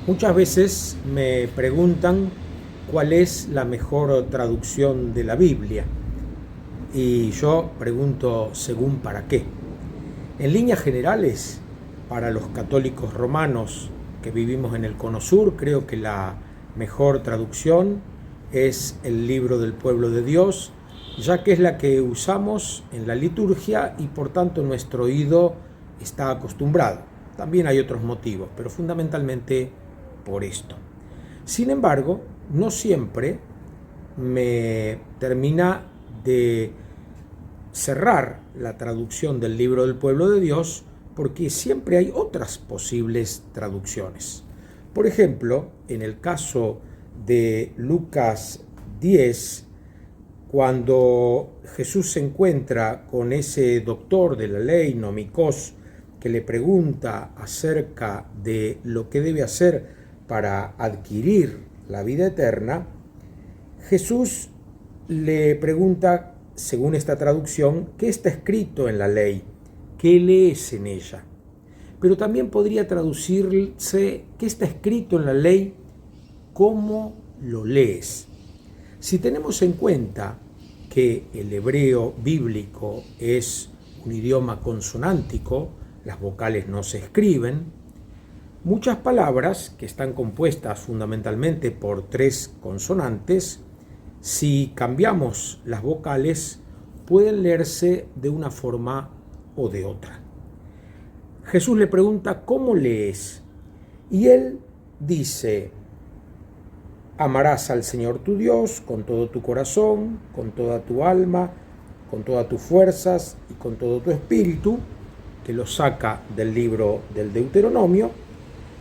Muchas veces me preguntan cuál es la mejor traducción de la Biblia y yo pregunto según para qué. En líneas generales, para los católicos romanos que vivimos en el Cono Sur, creo que la mejor traducción es el Libro del Pueblo de Dios, ya que es la que usamos en la liturgia y por tanto nuestro oído está acostumbrado. También hay otros motivos, pero fundamentalmente por esto. Sin embargo, no siempre me termina de cerrar la traducción del Libro del Pueblo de Dios, porque siempre hay otras posibles traducciones. Por ejemplo, en el caso de Lucas 10, cuando Jesús se encuentra con ese doctor de la ley, Nomicós, que le pregunta acerca de lo que debe hacer para adquirir la vida eterna, Jesús le pregunta, según esta traducción, ¿qué está escrito en la ley? ¿Qué lees en ella? Pero también podría traducirse, ¿qué está escrito en la ley? ¿Cómo lo lees? Si tenemos en cuenta que el hebreo bíblico es un idioma consonántico, las vocales no se escriben, muchas palabras que están compuestas fundamentalmente por 3 consonantes, si cambiamos las vocales, pueden leerse de una forma o de otra. Jesús le pregunta, ¿cómo lees? Y él dice, amarás al Señor tu Dios con todo tu corazón, con toda tu alma, con todas tus fuerzas y con todo tu espíritu, que lo saca del libro del Deuteronomio,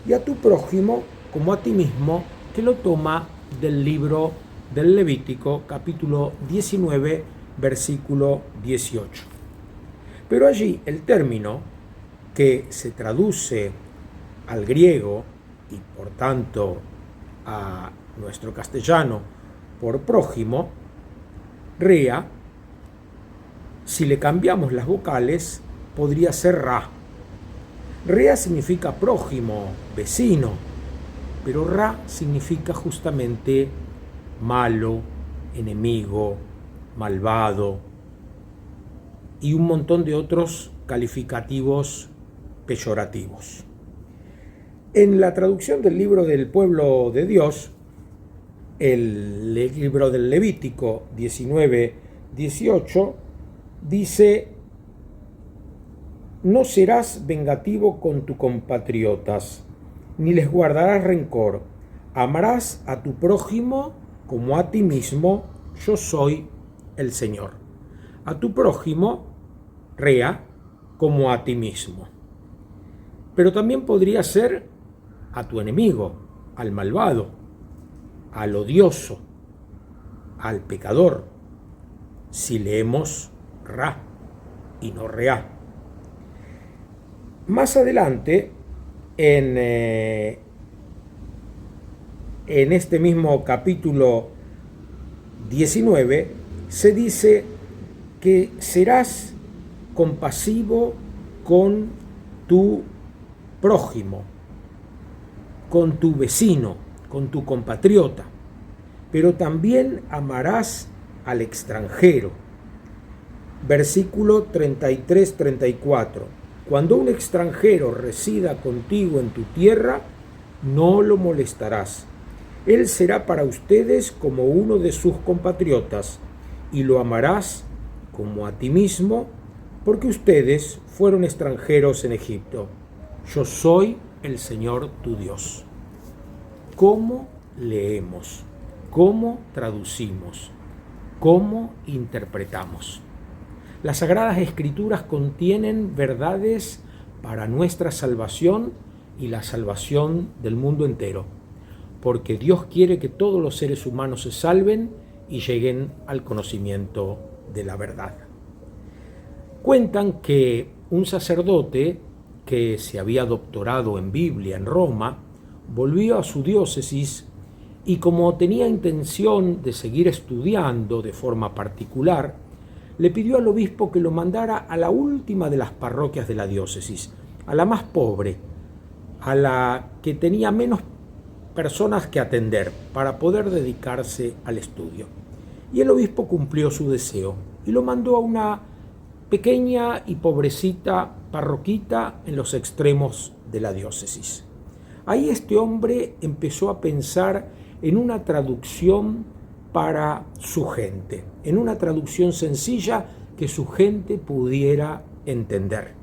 y a tu prójimo como a ti mismo, que lo toma del libro del Levítico, capítulo 19, versículo 18. Pero allí el término que se traduce al griego y por tanto a nuestro castellano por prójimo, rea, si le cambiamos las vocales, podría ser ra. Rea significa prójimo, vecino, pero ra significa justamente malo, enemigo, malvado y un montón de otros calificativos peyorativos. En la traducción del libro del pueblo de Dios, el libro del Levítico 19:18 dice: no serás vengativo con tus compatriotas, ni les guardarás rencor. Amarás a tu prójimo como a ti mismo, yo soy el Señor. A tu prójimo, rea, como a ti mismo. Pero también podría ser a tu enemigo, al malvado, al odioso, al pecador, si leemos ra y no rea. Más adelante, en este mismo capítulo 19, se dice que serás compasivo con tu prójimo, con tu vecino, con tu compatriota, pero también amarás al extranjero. Versículo 33-34. Cuando un extranjero resida contigo en tu tierra, no lo molestarás. Él será para ustedes como uno de sus compatriotas, y lo amarás como a ti mismo, porque ustedes fueron extranjeros en Egipto. Yo soy el Señor tu Dios. ¿Cómo leemos? ¿Cómo traducimos? ¿Cómo interpretamos? Las Sagradas Escrituras contienen verdades para nuestra salvación y la salvación del mundo entero, porque Dios quiere que todos los seres humanos se salven y lleguen al conocimiento de la verdad. Cuentan que un sacerdote que se había doctorado en Biblia en Roma volvió a su diócesis y, como tenía intención de seguir estudiando de forma particular, le pidió al obispo que lo mandara a la última de las parroquias de la diócesis, a la más pobre, a la que tenía menos personas que atender para poder dedicarse al estudio. Y el obispo cumplió su deseo y lo mandó a una pequeña y pobrecita parroquita en los extremos de la diócesis. Ahí este hombre empezó a pensar en una traducción para su gente, en una traducción sencilla que su gente pudiera entender.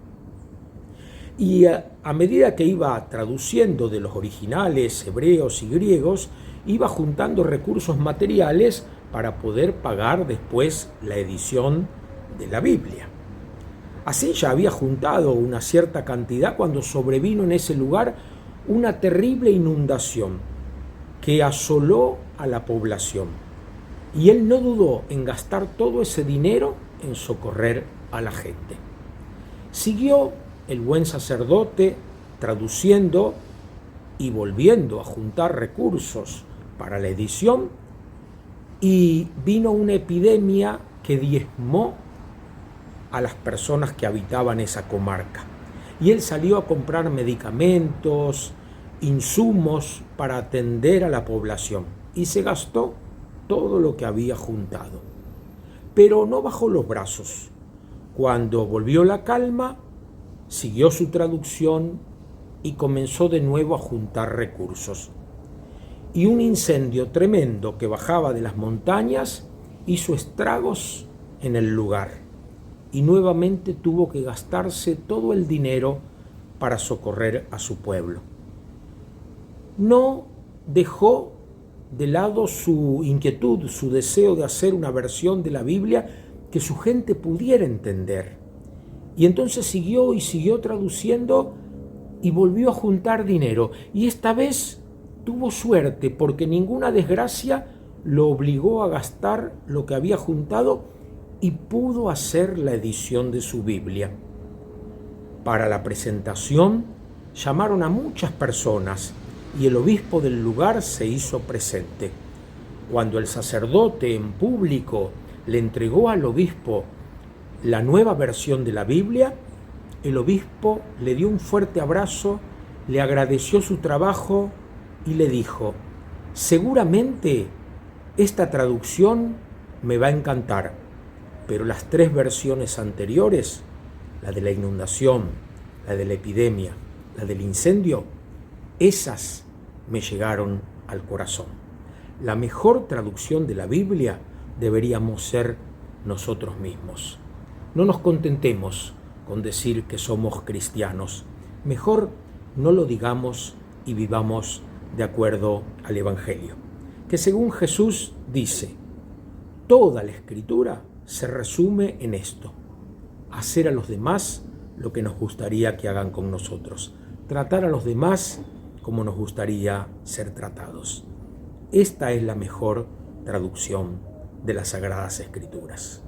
Y a medida que iba traduciendo de los originales hebreos y griegos, iba juntando recursos materiales para poder pagar después la edición de la Biblia. Así ya había juntado una cierta cantidad cuando sobrevino en ese lugar una terrible inundación que asoló a la población. Y él no dudó en gastar todo ese dinero en socorrer a la gente. Siguió el buen sacerdote traduciendo y volviendo a juntar recursos para la edición, y vino una epidemia que diezmó a las personas que habitaban esa comarca. Y él salió a comprar medicamentos, insumos para atender a la población, y se gastó todo lo que había juntado. Pero no bajó los brazos. Cuando volvió la calma, siguió su traducción y comenzó de nuevo a juntar recursos. Y un incendio tremendo que bajaba de las montañas hizo estragos en el lugar, y nuevamente tuvo que gastarse todo el dinero para socorrer a su pueblo. No dejó de lado su inquietud, su deseo de hacer una versión de la Biblia que su gente pudiera entender. Y entonces siguió y siguió traduciendo y volvió a juntar dinero. Y esta vez tuvo suerte porque ninguna desgracia lo obligó a gastar lo que había juntado y pudo hacer la edición de su Biblia. Para la presentación llamaron a muchas personas y el obispo del lugar se hizo presente. Cuando el sacerdote en público le entregó al obispo la nueva versión de la Biblia, el obispo le dio un fuerte abrazo, le agradeció su trabajo y le dijo: seguramente esta traducción me va a encantar, pero las 3 versiones anteriores, la de la inundación, la de la epidemia, la del incendio, esas me llegaron al corazón. La mejor traducción de la Biblia deberíamos ser nosotros mismos. No nos contentemos con decir que somos cristianos. Mejor no lo digamos y vivamos de acuerdo al Evangelio, que según Jesús dice, toda la Escritura se resume en esto: hacer a los demás lo que nos gustaría que hagan con nosotros, tratar a los demás como nos gustaría ser tratados. Esta es la mejor traducción de las Sagradas Escrituras.